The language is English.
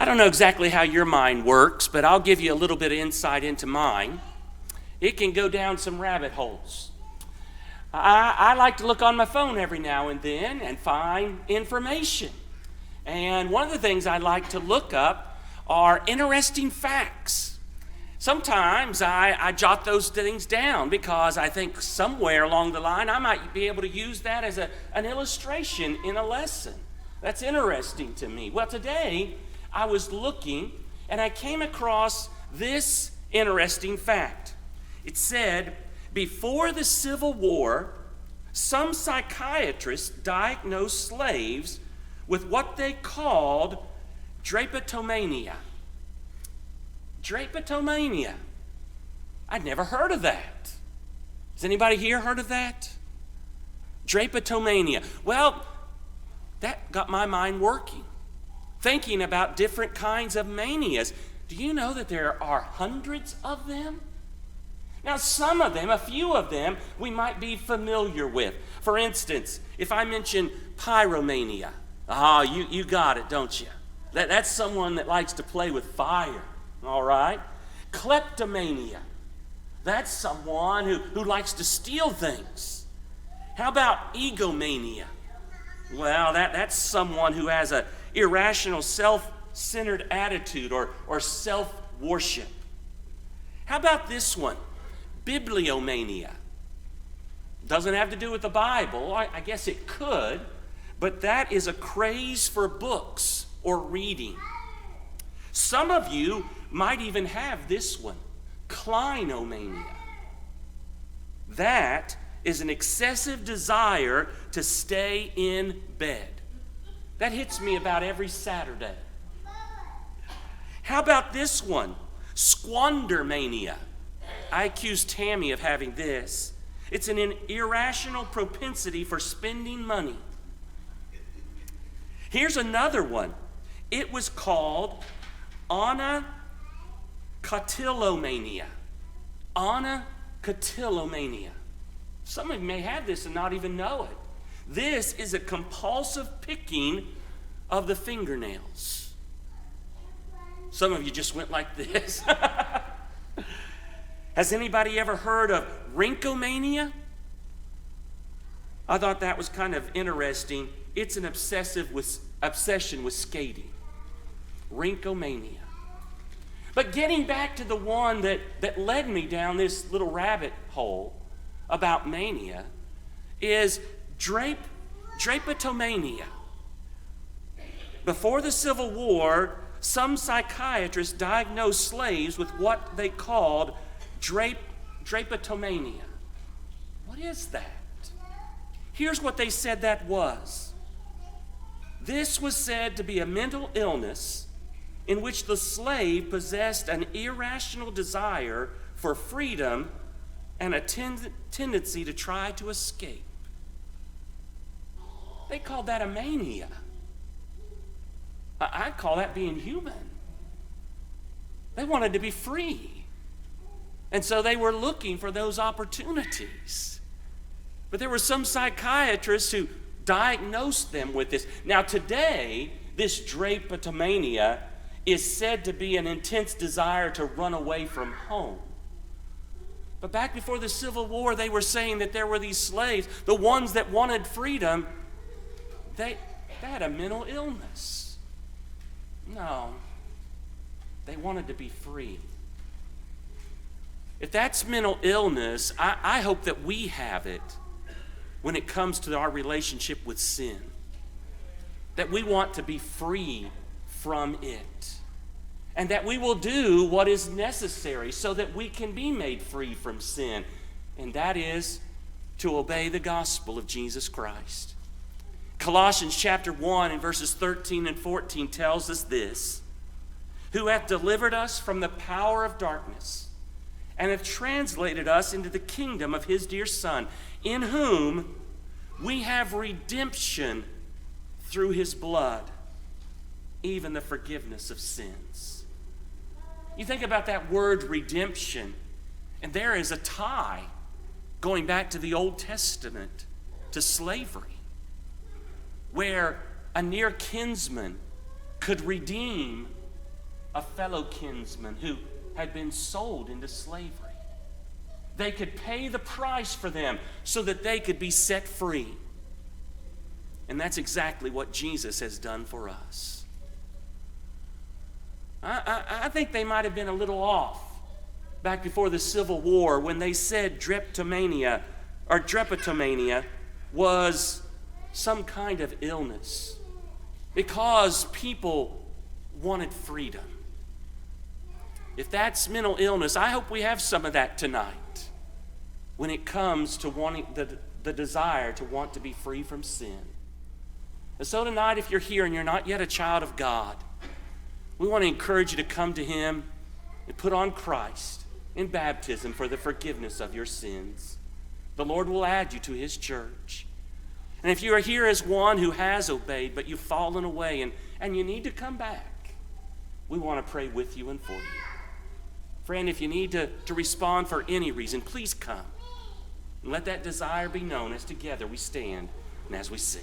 don't know exactly how your mind works, but I'll give you a little bit of insight into mine. It can go down some rabbit holes. I like to look on my phone every now and then and find information. And one of the things I like to look up are interesting facts. Sometimes I jot those things down because I think somewhere along the line I might be able to use that as an illustration in a lesson. That's interesting to me. Well, today I was looking and I came across this interesting fact. It said, before the Civil War, some psychiatrists diagnosed slaves with what they called drapetomania. Drapetomania. I'd never heard of that. Has anybody here heard of that? Drapetomania. Well, that got my mind working, thinking about different kinds of manias. Do you know that there are hundreds of them? Now, some of them, a few of them, we might be familiar with. For instance, if I mention pyromania, you got it, don't you? That's someone that likes to play with fire, all right? Kleptomania, that's someone who likes to steal things. How about egomania? Well, that's someone who has an irrational, self-centered attitude or self-worship. How about this one? Bibliomania. Doesn't have to do with the Bible. I guess it could, but that is a craze for books or reading. Some of you might even have this one, clinomania. That is an excessive desire to stay in bed. That hits me about every Saturday. How about this one, squandermania? I accuse Tammy of having this. It's an irrational propensity for spending money. Here's another one. It was called anacotilomania. Anacotilomania. Some of you may have this and not even know it. This is a compulsive picking of the fingernails. Some of you just went like this. Has anybody ever heard of rhinkomania? I thought that was kind of interesting. It's an obsession with skating. Rhinkomania. But getting back to the one that led me down this little rabbit hole about mania is drapetomania. Before the Civil War, some psychiatrists diagnosed slaves with what they called drapetomania. What is that? Here's what they said that was. This was said to be a mental illness in which the slave possessed an irrational desire for freedom and a tendency to try to escape. They called that a mania. I call that being human. They wanted to be free. And so they were looking for those opportunities. But there were some psychiatrists who diagnosed them with this. Now today, this drapetomania is said to be an intense desire to run away from home. But back before the Civil War, they were saying that there were these slaves, the ones that wanted freedom, they had a mental illness. No, they wanted to be free. If that's mental illness, I hope that we have it when it comes to our relationship with sin. That we want to be free from it. And that we will do what is necessary so that we can be made free from sin. And that is to obey the gospel of Jesus Christ. Colossians chapter 1 and verses 13 and 14 tells us this. Who hath delivered us from the power of darkness and hath translated us into the kingdom of his dear Son, in whom we have redemption through his blood, even the forgiveness of sins. You think about that word redemption, and there is a tie going back to the Old Testament, to slavery, where a near kinsman could redeem a fellow kinsman who had been sold into slavery. They could pay the price for them so that they could be set free. And that's exactly what Jesus has done for us. I think they might have been a little off back before the Civil War when they said Drapetomania was some kind of illness because people wanted freedom. If that's mental illness, I hope we have some of that tonight when it comes to wanting the desire to want to be free from sin. And so tonight, if you're here and you're not yet a child of God, we want to encourage you to come to Him and put on Christ in baptism for the forgiveness of your sins. The Lord will add you to His church. And if you are here as one who has obeyed, but you've fallen away and you need to come back, we want to pray with you and for you. Friend, if you need to respond for any reason, please come. And let that desire be known as together we stand and as we sing.